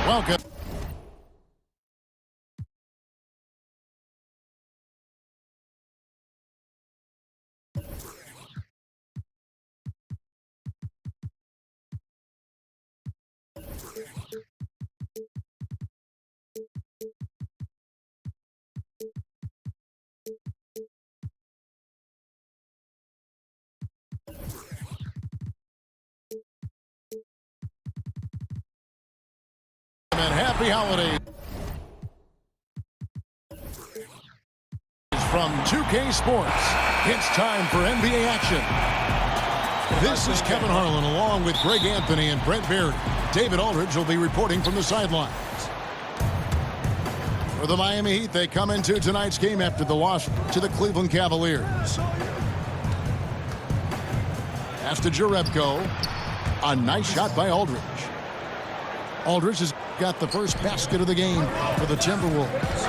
Welcome. And happy holidays from 2K Sports. It's time for NBA action. This is Kevin Harlan along with Greg Anthony and Brent Beard. David Aldridge will be reporting from the sidelines. For the Miami Heat, they come into tonight's game after the loss to the Cleveland Cavaliers. Pass to Jerebko. A nice shot by Aldridge. Aldridge has got the first basket of the game for the Timberwolves.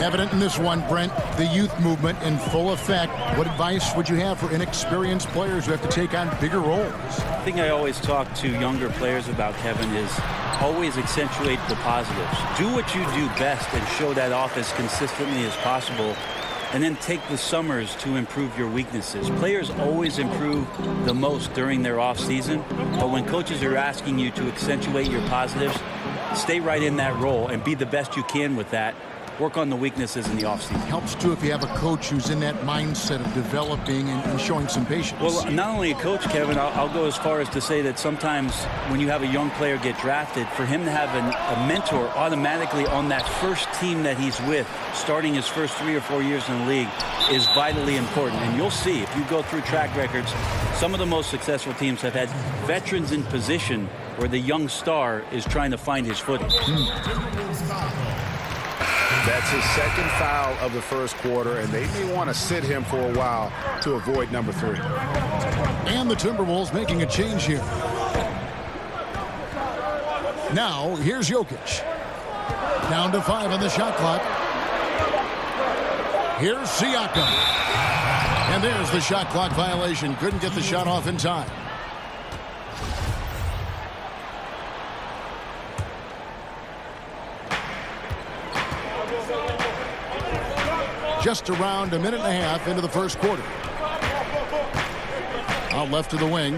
Evident in this one, Brent, the youth movement in full effect. What advice would you have for inexperienced players who have to take on bigger roles? The thing I always talk to younger players about, Kevin, is always accentuate the positives. Do what you do best and show that off as consistently as possible. And then take the summers to improve your weaknesses. Players always improve the most during their off season, but when coaches are asking you to accentuate your positives, stay right in that role and be the best you can with that. Work on the weaknesses in the offseason. Helps too if you have a coach who's in that mindset of developing and showing some patience. Well, not only a coach, Kevin, I'll go as far as to say that sometimes when you have a young player get drafted, for him to have a mentor automatically on that first team that he's with, starting his first 3 or 4 years in the league, is vitally important. And you'll see, if you go through track records, some of the most successful teams have had veterans in position where the young star is trying to find his footing. That's his second foul of the first quarter, and they may want to sit him for a while to avoid number 3. And the Timberwolves making a change here. Now, here's Jokic. Down to 5 on the shot clock. Here's Siakam. And there's the shot clock violation. Couldn't get the shot off in time. Just around a minute and a half into the first quarter. Out left to the wing.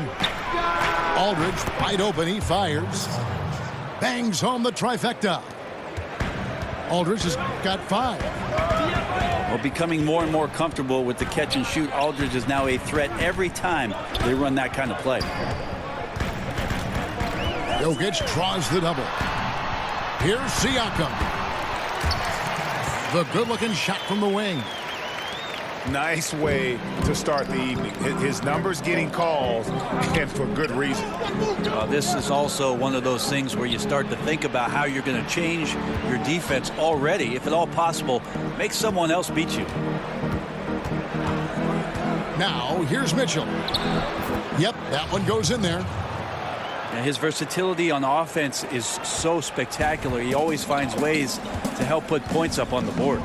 Aldridge wide open. He fires. Bangs home the trifecta. Aldridge has got 5. Well, becoming more and more comfortable with the catch and shoot, Aldridge is now a threat every time they run that kind of play. Jokic draws the double. Here's Siakam. The good-looking shot from the wing. Nice way to start the evening. His numbers getting called, and for good reason. This is also one of those things where you start to think about how you're going to change your defense already. If at all possible, make someone else beat you. Now, here's Mitchell. Yep, that one goes in there. His versatility on offense is so spectacular. He always finds ways to help put points up on the board.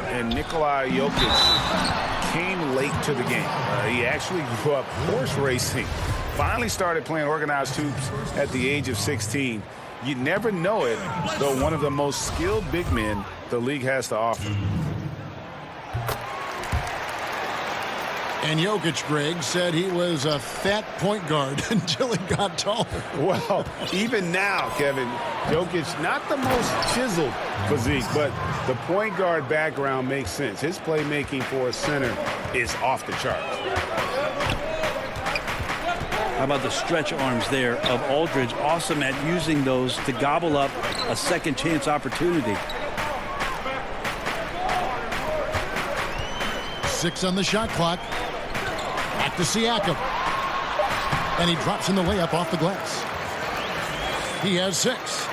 And Nikola Jokic came late to the game. He actually grew up horse racing. Finally started playing organized hoops at the age of 16. You never know it, though one of the most skilled big men the league has to offer. And Jokic, Greg, said he was a fat point guard until he got taller. Well, even now, Kevin, Jokic, not the most chiseled physique, but the point guard background makes sense. His playmaking for a center is off the charts. How about the stretch arms there of Aldridge? Awesome at using those to gobble up a second chance opportunity. 6 on the shot clock. Back to Siakam. And he drops in the layup off the glass. He has 6.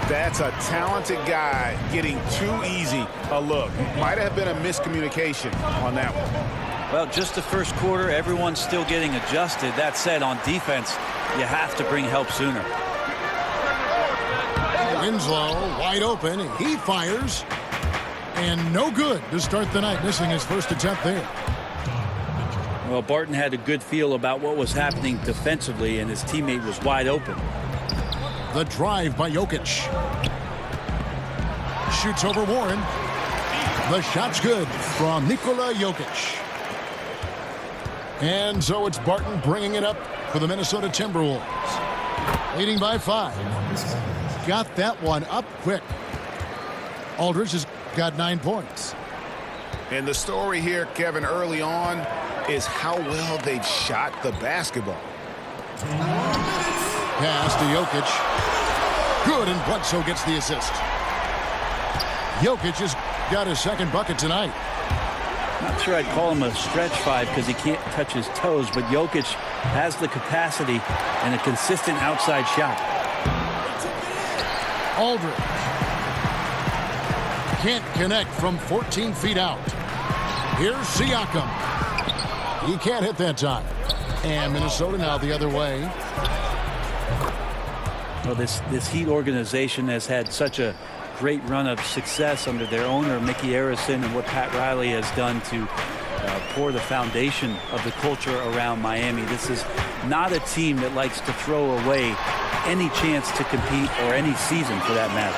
That's a talented guy getting too easy a look. Might have been a miscommunication on that one. Well, just the first quarter, everyone's still getting adjusted. That said, on defense, you have to bring help sooner. Winslow wide open. He fires. And no good to start the night, missing his first attempt there. Well, Barton had a good feel about what was happening defensively, and his teammate was wide open. The drive by Jokic. Shoots over Warren. The shot's good from Nikola Jokic. And so it's Barton bringing it up for the Minnesota Timberwolves. Leading by 5. Got that one up quick. Aldridge has got 9 points. And the story here, Kevin, early on is how well they've shot the basketball. Pass to Jokic. Good, and Bledsoe gets the assist. Jokic has got his second bucket tonight. Not sure I'd call him a stretch 5 because he can't touch his toes, but Jokic has the capacity and a consistent outside shot. Aldridge can't connect from 14 feet out. Here's Siakam. He can't hit that time. And Minnesota now the other way. Well, this Heat organization has had such a great run of success under their owner, Mickey Arison, and what Pat Riley has done to pour the foundation of the culture around Miami. This is not a team that likes to throw away any chance to compete, or any season for that matter.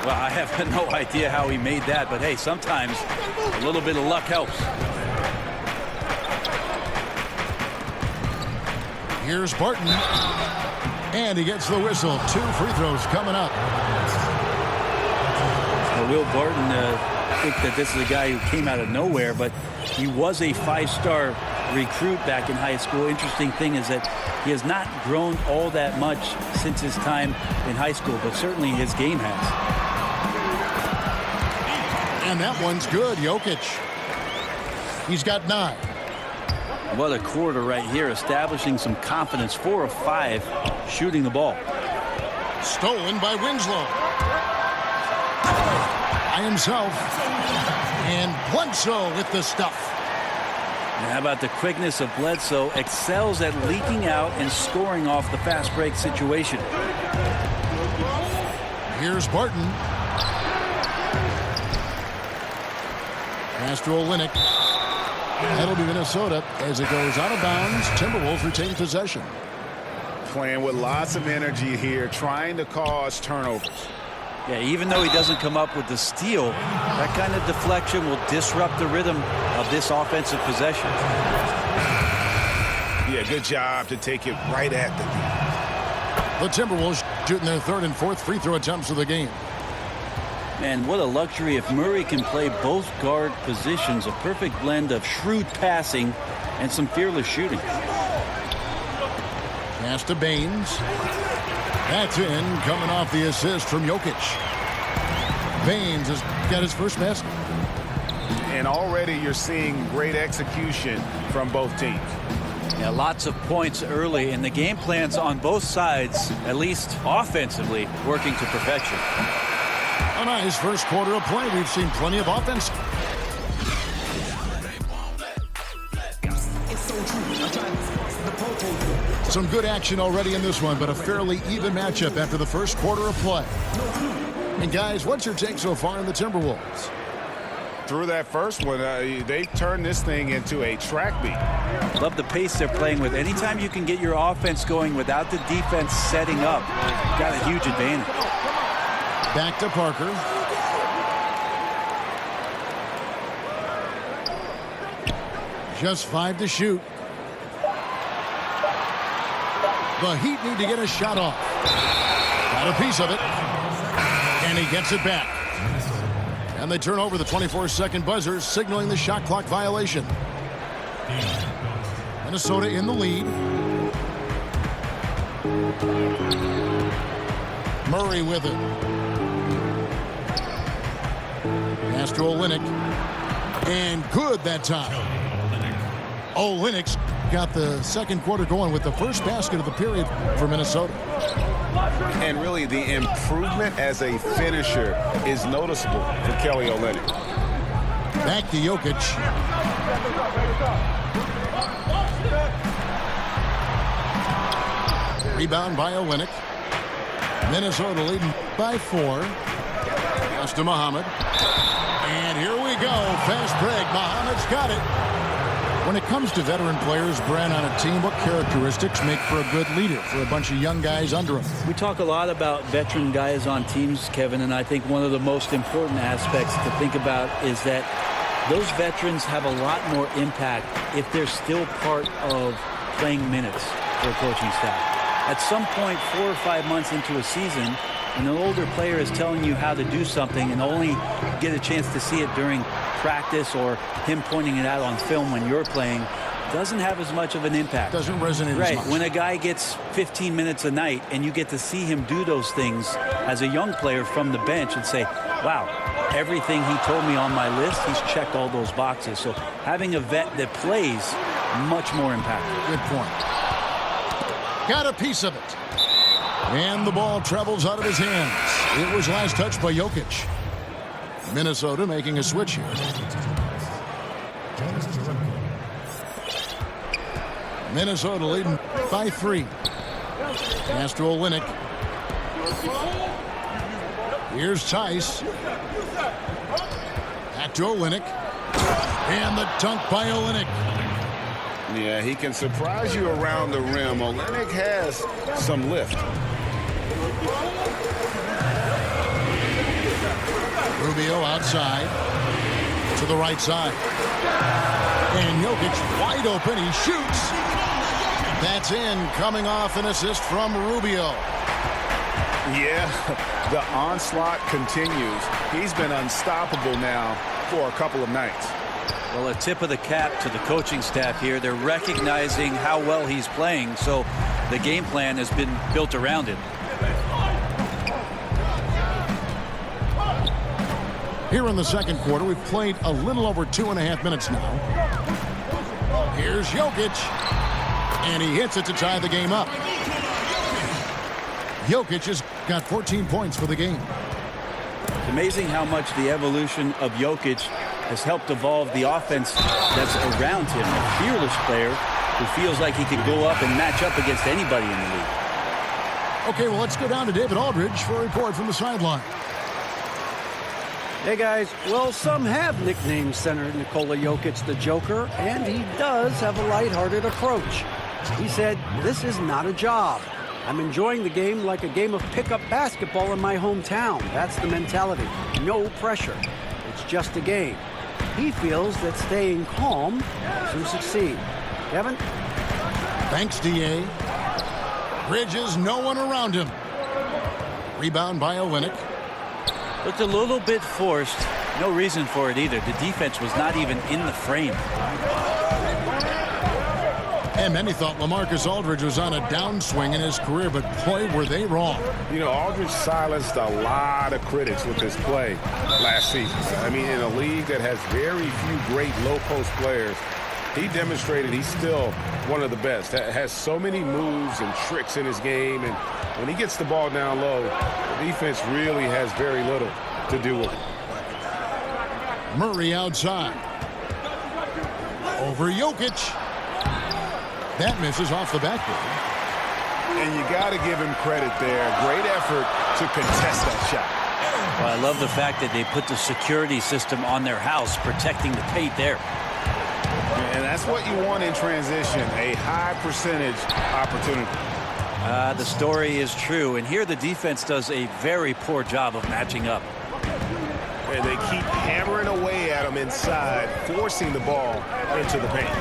Well, I have no idea how he made that, but hey, sometimes a little bit of luck helps. Here's Barton. And he gets the whistle. 2 free throws coming up. Well, Will Barton, I think that this is a guy who came out of nowhere, but he was a 5-star recruit back in high school. Interesting thing is that he has not grown all that much since his time in high school, but certainly his game has. And that one's good. Jokic. He's got 9. What a quarter right here, establishing some confidence. 4 of 5 shooting the ball. Stolen by Winslow. By himself. And Bledsoe with the stuff. And how about the quickness of Bledsoe? Excels at leaking out and scoring off the fast break situation. Here's Barton. Pass to Olynyk. That'll be Minnesota as it goes out of bounds. Timberwolves retain possession. Playing with lots of energy here, trying to cause turnovers. Yeah, even though he doesn't come up with the steal, that kind of deflection will disrupt the rhythm of this offensive possession. Yeah, good job to take it right at the The Timberwolves shooting their 3rd and 4th free throw attempts of the game. And what a luxury if Murray can play both guard positions. A perfect blend of shrewd passing and some fearless shooting. Pass to Baines. That's in, coming off the assist from Jokic. Baines has got his first basket. And already you're seeing great execution from both teams. Yeah, lots of points early, and the game plans on both sides, at least offensively, working to perfection. A nice first quarter of play. We've seen plenty of offense. Some good action already in this one, but a fairly even matchup after the first quarter of play. And guys, what's your take so far in the Timberwolves? Through that first one, they turned this thing into a track meet. Love the pace they're playing with. Anytime you can get your offense going without the defense setting up, got a huge advantage. Back to Parker. Just 5 to shoot. The Heat need to get a shot off. Got a piece of it. And he gets it back. And they turn over the 24-second buzzer, signaling the shot clock violation. Minnesota in the lead. Murray with it. Pass to Olynyk. And good that time. Olynyk's got the second quarter going with the first basket of the period for Minnesota. And really the improvement as a finisher is noticeable for Kelly Olynyk. Back to Jokic. Rebound by Olynyk. Minnesota leading by 4. Pass to Muhammad. And here we go. Fast break. Muhammad's got it. When it comes to veteran players, Brent, on a team, what characteristics make for a good leader for a bunch of young guys under him? We talk a lot about veteran guys on teams, Kevin, and I think one of the most important aspects to think about is that those veterans have a lot more impact if they're still part of playing minutes for a coaching staff. At some point, 4 or 5 months into a season, when an older player is telling you how to do something and only get a chance to see it during practice or him pointing it out on film when you're playing, doesn't have as much of an impact. Doesn't resonate right. as much. When a guy gets 15 minutes a night and you get to see him do those things as a young player from the bench and say, wow, everything he told me on my list, he's checked all those boxes. So having a vet that plays, much more impactful. Good point. Got a piece of it. And the ball travels out of his hands. It was last touched by Jokic. Minnesota making a switch here. Minnesota leading by 3. Pass to Olynyk. Here's Tice. Back to Olynyk. And the dunk by Olynyk. Yeah, he can surprise you around the rim. Olynyk has some lift. Rubio outside to the right side. And Jokic wide open. He shoots. That's in, coming off an assist from Rubio. Yeah, the onslaught continues. He's been unstoppable now for a couple of nights. Well, a tip of the cap to the coaching staff here. They're recognizing how well he's playing, so the game plan has been built around him. Here in the second quarter, we've played a little over 2.5 minutes now. Here's Jokic. And he hits it to tie the game up. Jokic has got 14 points for the game. It's amazing how much the evolution of Jokic has helped evolve the offense that's around him. A fearless player who feels like he could go up and match up against anybody in the league. Okay, well, let's go down to David Aldridge for a report from the sideline. Hey, guys. Well, some have nicknamed center Nikola Jokic the Joker, and he does have a lighthearted approach. He said, "This is not a job. I'm enjoying the game like a game of pickup basketball in my hometown. That's the mentality. No pressure. It's just a game." He feels that staying calm helps him succeed. Kevin? Thanks, D.A. Bridges, no one around him. Rebound by Olynyk. Looked a little bit forced. No reason for it either. The defense was not even in the frame. And many thought LaMarcus Aldridge was on a downswing in his career, but boy, were they wrong. You know, Aldridge silenced a lot of critics with his play last season. I mean, in a league that has very few great low-post players, he demonstrated he's still one of the best. Has so many moves and tricks in his game, and when he gets the ball down low, the defense really has very little to do with it. Murray outside. Over Jokic. That misses off the backboard. And you got to give him credit there. Great effort to contest that shot. Well, I love the fact that they put the security system on their house, protecting the paint there. And that's what you want in transition, a high percentage opportunity. The story is true, and here the defense does a very poor job of matching up. And they keep hammering away at him inside, forcing the ball into the paint.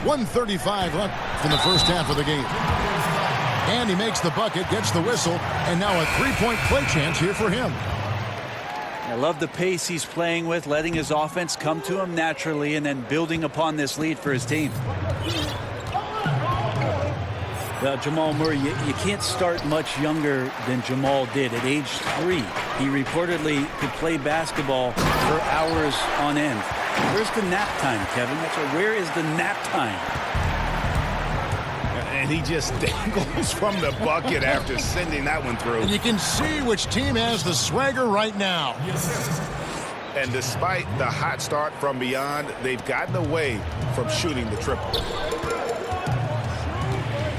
1:35 left in the first half of the game. And he makes the bucket, gets the whistle, and now a three-point play chance here for him. I love the pace he's playing with, letting his offense come to him naturally and then building upon this lead for his team. Well, Jamal Murray, you can't start much younger than Jamal did. At age 3, he reportedly could play basketball for hours on end. Where's the nap time, Kevin? Where is the nap time? And he just dangles from the bucket after sending that one through. And you can see which team has the swagger right now. And despite the hot start from beyond, they've gotten away from shooting the triple.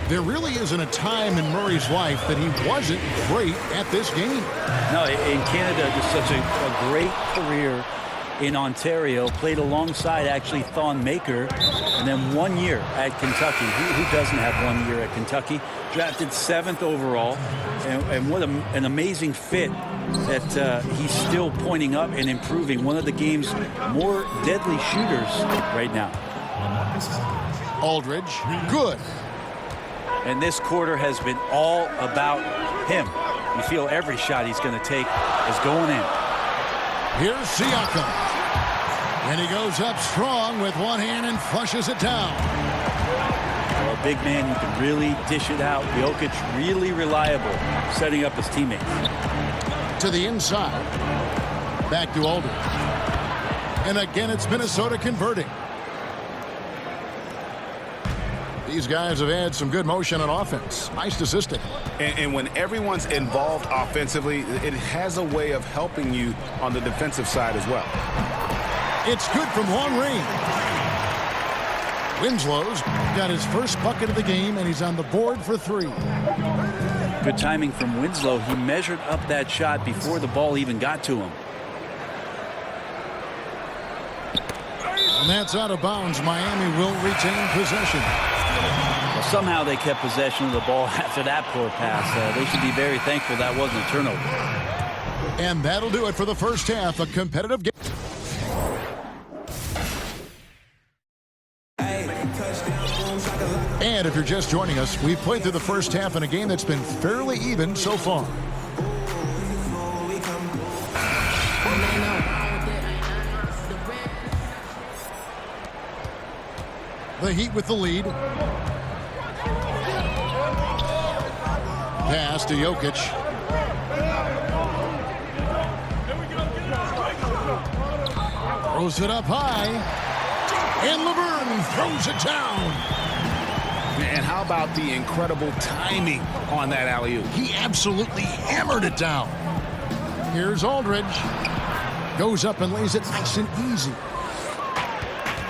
There really isn't a time in Murray's life that he wasn't great at this game. No, in Canada, just such a great career in Ontario. Played alongside, actually, Thon Maker. And then 1 year at Kentucky. Who doesn't have 1 year at Kentucky? Drafted 7th overall. And what an amazing fit that he's still pointing up and improving. One of the game's more deadly shooters right now. Aldridge, good. And this quarter has been all about him. You feel every shot he's going to take is going in. Here's Siakam. And he goes up strong with one hand and flushes it down. Well, a big man, you can really dish it out. Jokic really reliable, setting up his teammates. To the inside. Back to Aldridge. And again, it's Minnesota converting. These guys have had some good motion on offense. Nice assisting. And when everyone's involved offensively, it has a way of helping you on the defensive side as well. It's good from long range. Winslow's got his first bucket of the game, and he's on the board for 3. Good timing from Winslow. He measured up that shot before the ball even got to him. And that's out of bounds. Miami will retain possession. Well, somehow they kept possession of the ball after that poor pass. They should be very thankful that wasn't a turnover. And that'll do it for the first half. A competitive game. And if you're just joining us, we've played through the first half in a game that's been fairly even so far. The Heat with the lead. Pass to Jokic. Throws it up high. And Laverne throws it down. And how about the incredible timing on that alley-oop? He absolutely hammered it down. Here's Aldridge. Goes up and lays it nice and easy.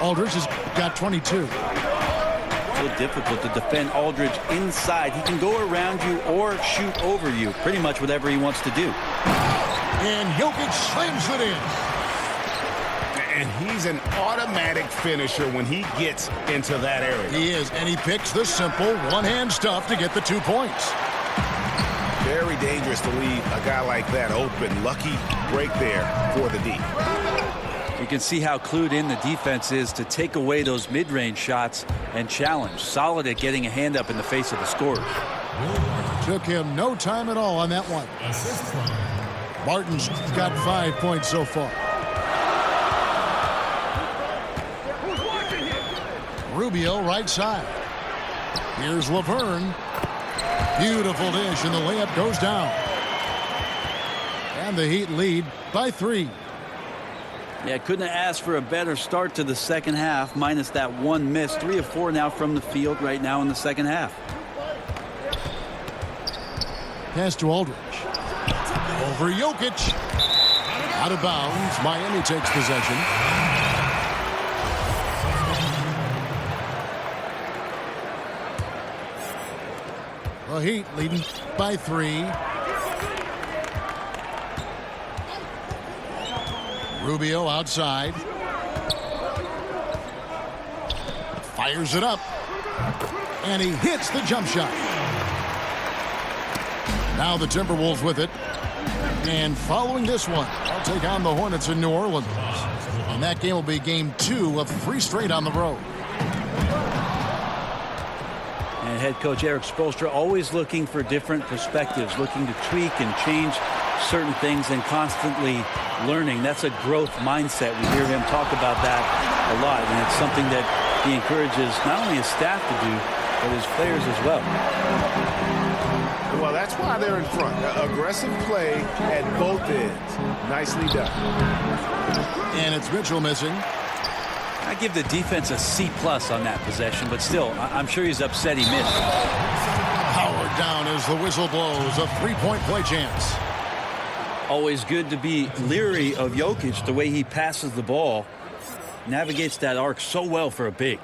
Aldridge has got 22. So difficult to defend Aldridge inside. He can go around you or shoot over you. Pretty much whatever he wants to do. And Jokic slams it in. And he's an automatic finisher when he gets into that area. He is, and he picks the simple one-hand stuff to get the 2 points. Very dangerous to leave a guy like that open. Lucky break there for the D. You can see how clued in the defense is to take away those mid-range shots and challenge. Solid at getting a hand up in the face of the scorers. Took him no time at all on that one. Martin's got 5 points so far. Rubio right side. Here's Laverne. Beautiful dish, and the layup goes down. And the Heat lead by 3. Yeah, couldn't have asked for a better start to the second half, minus that one miss. 3 of 4 now from the field right now in the second half. Pass to Aldridge. Over Jokic. Out of bounds. Miami takes possession. The Heat leading by 3. Rubio outside. Fires it up. And he hits the jump shot. Now the Timberwolves with it. And following this one, they'll take on the Hornets in New Orleans. And that game will be game 2 of 3 straight on the road. And head coach Eric Spoelstra always looking for different perspectives, looking to tweak and change certain things and constantly learning. That's a growth mindset. We hear him talk about that a lot, and it's something that he encourages not only his staff to do, but his players as well. Well, that's why they're in front. Aggressive play at both ends. Nicely done. And it's Mitchell missing. I give the defense a C+ on that possession, but still, I'm sure he's upset he missed. Powered down as the whistle blows. A 3-point play chance. Always good to be leery of Jokic, the way he passes the ball. Navigates that arc so well for a big.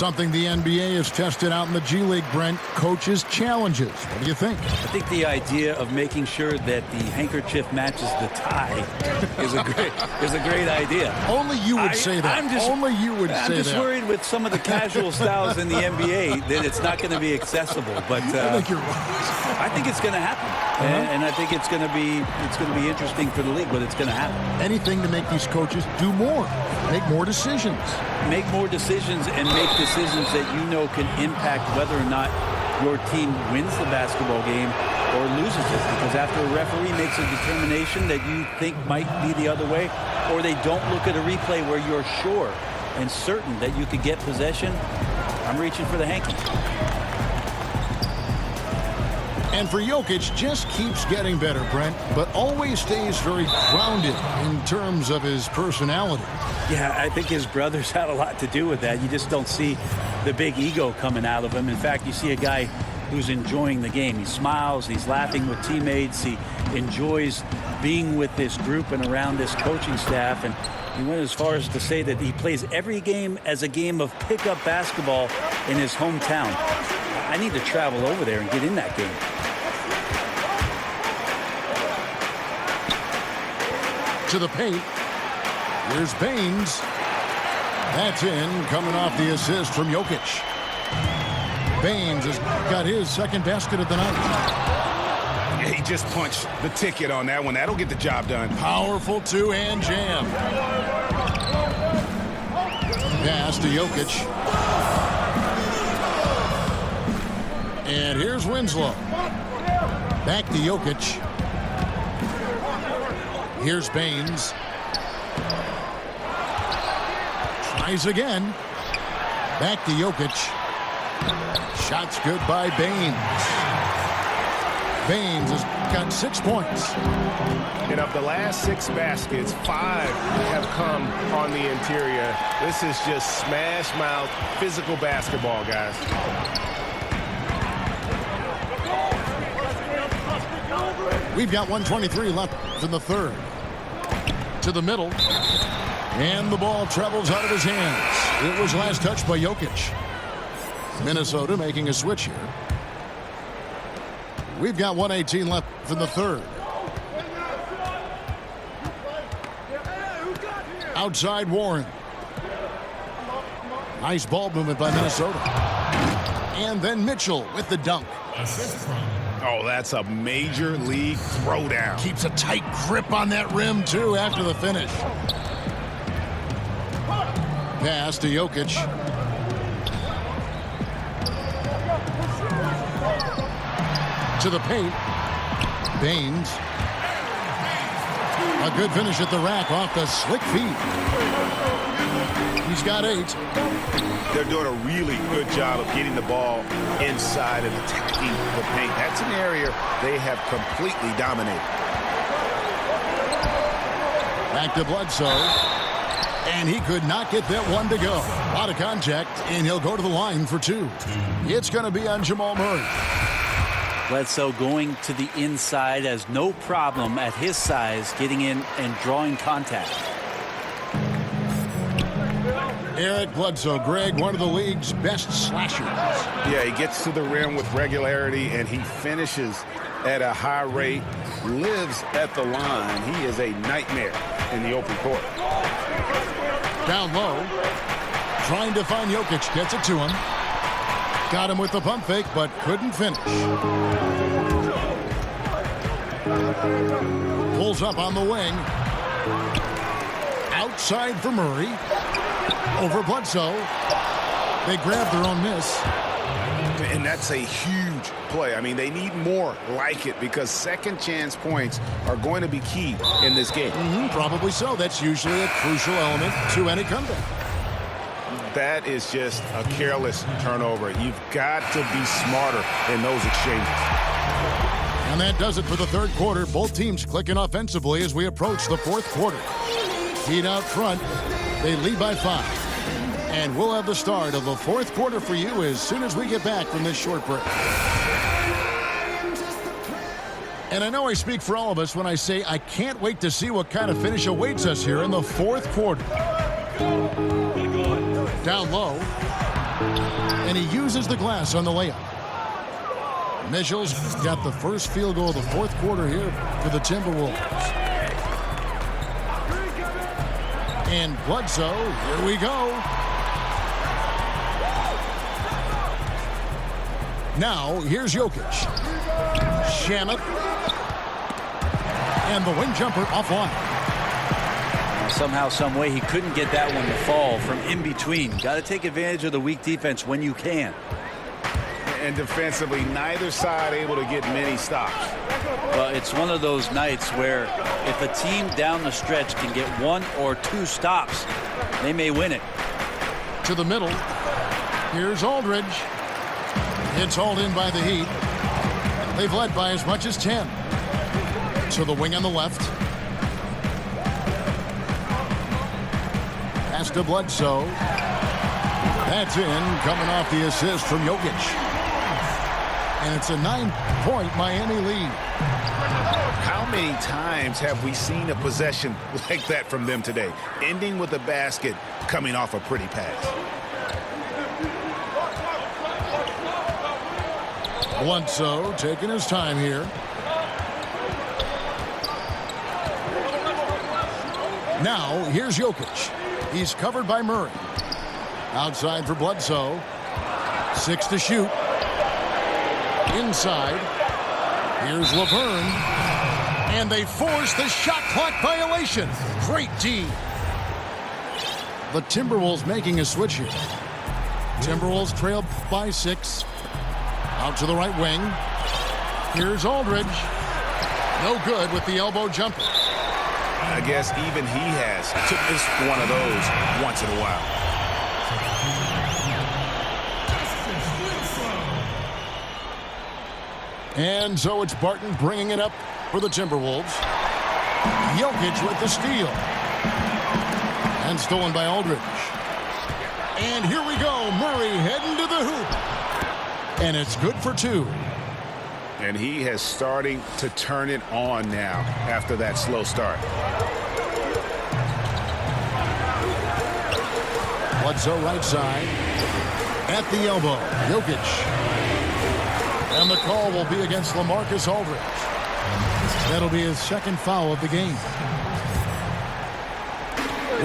Something the NBA has tested out in the G League, Brent. Coaches' challenges. What do you think? I think the idea of making sure that the handkerchief matches the tie is a great idea. Only you would say that. Only you would say that. I'm just worried with some of the casual styles in the NBA that it's not going to be accessible. But I think you're right. I think it's going to happen, and I think it's going to be interesting for the league, but it's going to happen. Anything to make these coaches do more, make more decisions. Make more decisions and make decisions that you know can impact whether or not your team wins the basketball game or loses it. Because after a referee makes a determination that you think might be the other way, or they don't look at a replay where you're sure and certain that you could get possession, I'm reaching for the hanky. And for Jokic, just keeps getting better, Brent, but always stays very grounded in terms of his personality. Yeah, I think his brothers had a lot to do with that. You just don't see the big ego coming out of him. In fact, you see a guy who's enjoying the game. He smiles, he's laughing with teammates, he enjoys being with this group and around this coaching staff. And he went as far as to say that he plays every game as a game of pickup basketball in his hometown. I need to travel over there and get in that game. To the paint. Here's Baines. That's in, coming off the assist from Jokic. Baines has got his second basket of the night. Yeah, he just punched the ticket on that one. That'll get the job done. Powerful two-hand jam. Pass to Jokic. And here's Winslow. Back to Jokic. Here's Baines. Tries again. Back to Jokic. Shot's good by Baines. Baines has got 6 points. And of the last 6 baskets, 5 have come on the interior. This is just smash mouth, physical basketball, guys. We've got 1:23 left in the third. To the middle. And the ball travels out of his hands. It was last touched by Jokic. Minnesota making a switch here. We've got 1:18 left in the third. Outside Warren. Nice ball movement by Minnesota. And then Mitchell with the dunk. Oh, that's a major league throwdown. Keeps a tight grip on that rim, too, after the finish. Pass to Jokic. To the paint. Baines. A good finish at the rack off the slick feet. He's got 8. They're doing a really good job of getting the ball inside and attacking the paint. That's an area they have completely dominated. Back to Bledsoe. And he could not get that one to go. A lot of contact, and he'll go to the line for 2. It's going to be on Jamal Murray. Bledsoe going to the inside has no problem at his size getting in and drawing contact. Eric Bledsoe, Greg, one of the league's best slashers. Yeah, he gets to the rim with regularity, and he finishes at a high rate, lives at the line. He is a nightmare in the open court. Down low, trying to find Jokic, gets it to him. Got him with the pump fake, but couldn't finish. Pulls up on the wing. Outside for Murray. Over Bledsoe. They grab their own miss. And that's a huge play. I mean, they need more like it because second chance points are going to be key in this game. Probably so. That's usually a crucial element to any comeback. That is just a careless turnover. You've got to be smarter in those exchanges. And that does it for the third quarter. Both teams clicking offensively as we approach the fourth quarter. Heat out front. They lead by 5. And we'll have the start of the fourth quarter for you as soon as we get back from this short break. And I know I speak for all of us when I say I can't wait to see what kind of finish awaits us here in the fourth quarter. Down low. And he uses the glass on the layup. Mitchell's got the first field goal of the fourth quarter here for the Timberwolves. And Bledsoe, here we go. Now, here's Jokic. Shamit. And the wing jumper offline. Somehow, some way, he couldn't get that one to fall from in between. Got to take advantage of the weak defense when you can. And defensively, neither side able to get many stops. Well, it's one of those nights where if a team down the stretch can get 1 or 2 stops, they may win it. To the middle. Here's Aldridge. It's hauled in by the Heat. They've led by as much as 10. To the wing on the left. Pass to Bledsoe. That's in, coming off the assist from Jokic. And it's a 9-point Miami lead. How many times have we seen a possession like that from them today? Ending with a basket, coming off a pretty pass. Bledsoe taking his time here. Now, here's Jokic. He's covered by Murray. Outside for Bledsoe. 6 to shoot. Inside. Here's Laverne. And they force the shot clock violation. Great D. The Timberwolves making a switch here. Timberwolves trail by 6. Out to the right wing. Here's Aldridge. No good with the elbow jumper. I guess even he has took this one of those once in a while. And so it's Barton bringing it up for the Timberwolves. Jokic with the steal. And stolen by Aldridge. And here we go. Murray heading to the hoop. And it's good for 2. And he has starting to turn it on now after that slow start. Bledsoe right side. At the elbow. Jokic. And the call will be against LaMarcus Aldridge. That'll be his second foul of the game.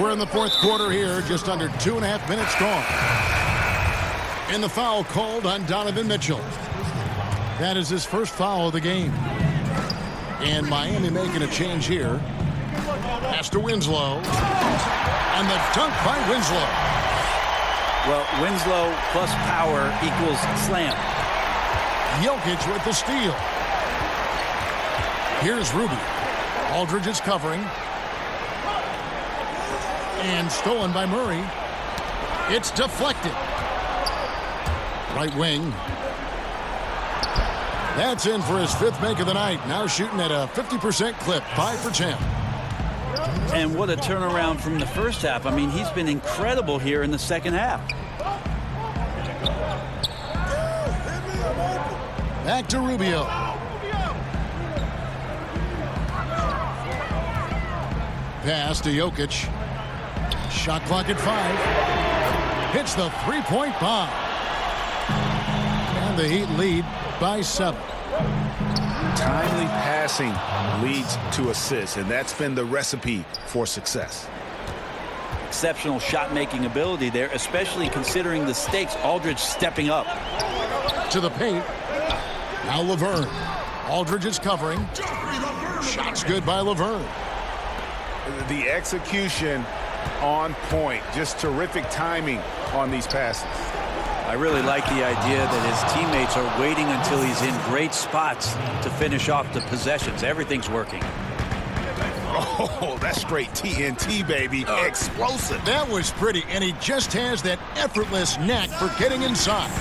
We're in the fourth quarter here, just under 2.5 minutes gone. And the foul called on Donovan Mitchell. That is his first foul of the game. And Miami making a change here. Pass to Winslow. And the dunk by Winslow. Well, Winslow plus power equals slam. Jokic with the steal. Here's Ruby. Aldridge is covering. And stolen by Murray. It's deflected. Right wing. That's in for his 5th make of the night. Now shooting at a 50% clip. 5 for 10. And what a turnaround from the first half. I mean, he's been incredible here in the second half. Back to Rubio. Pass to Jokic. Shot clock at 5. Hits the 3-point bomb. And the Heat lead by 7. Timely passing leads to assists, and that's been the recipe for success. Exceptional shot-making ability there, especially considering the stakes. Aldridge stepping up. To the paint. Now Laverne. Aldridge is covering. Shot's good by Laverne. The execution on point. Just terrific timing on these passes. I really like the idea that his teammates are waiting until he's in great spots to finish off the possessions. Everything's working. Oh, that's straight TNT, baby. Explosive. That was pretty, and he just has that effortless knack for getting inside.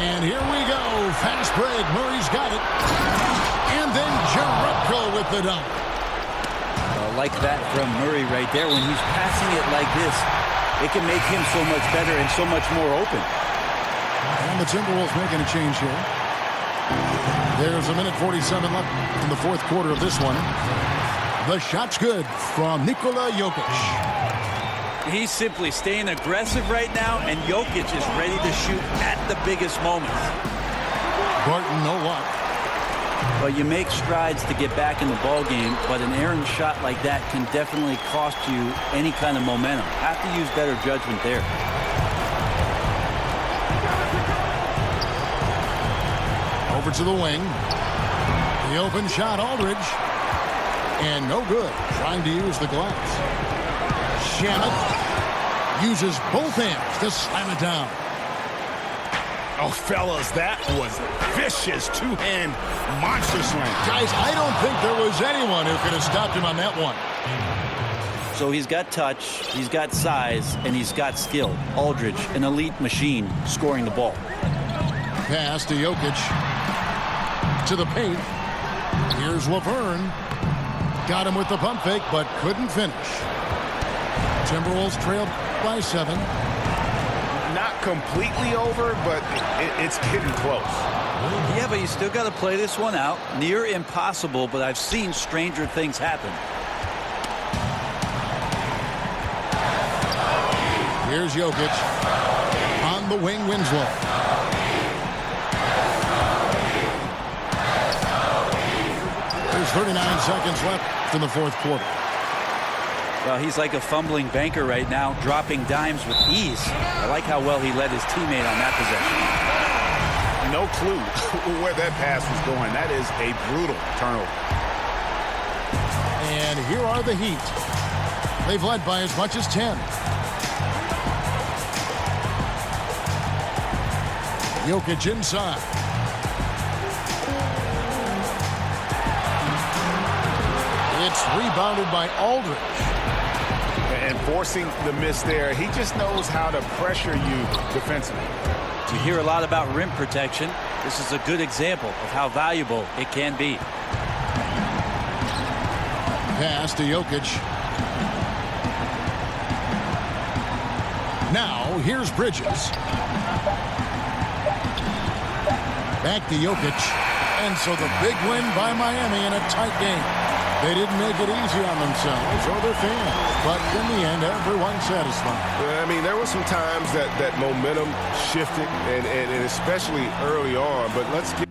And here we go. Fast break. Murray's got it. And then Jerebko with the dunk. Like that from Murray right there. When he's passing it like this, it can make him so much better and so much more open. And the Timberwolves making a change here. There's 1:47 left in the fourth quarter of this one. The shot's good from Nikola Jokic. He's simply staying aggressive right now, and Jokic is ready to shoot at the biggest moments. Barton, no luck. Well, you make strides to get back in the ball game, but an errant shot like that can definitely cost you any kind of momentum. Have to use better judgment there. Over to the wing. The open shot, Aldridge. And no good. Trying to use the glass. Shamet uses both hands to slam it down. Oh, fellas, that was vicious two-hand monster slam. Guys, I don't think there was anyone who could have stopped him on that one. So he's got touch, he's got size, and he's got skill. Aldridge, an elite machine, scoring the ball. Pass to Jokic. To the paint. Here's Laverne. Got him with the pump fake, but couldn't finish. Timberwolves trailed by 7. Not completely over, but it's getting close. Yeah, but you still got to play this one out. Near impossible, but I've seen stranger things happen. Here's Jokic. On the wing, Winslow. There's 39 seconds left in the fourth quarter. Well, he's like a fumbling banker right now, dropping dimes with ease. I like how well he led his teammate on that possession. No clue where that pass was going. That is a brutal turnover. And here are the Heat. They've led by as much as 10. Jokic inside. It's rebounded by Aldridge. And forcing the miss there, he just knows how to pressure you defensively. You hear a lot about rim protection. This is a good example of how valuable it can be. Pass to Jokic. Now, here's Bridges. Back to Jokic. And so the big win by Miami in a tight game. They didn't make it easy on themselves or their fans, but in the end, everyone's satisfied. I mean, there were some times that momentum shifted, and especially early on, but let's get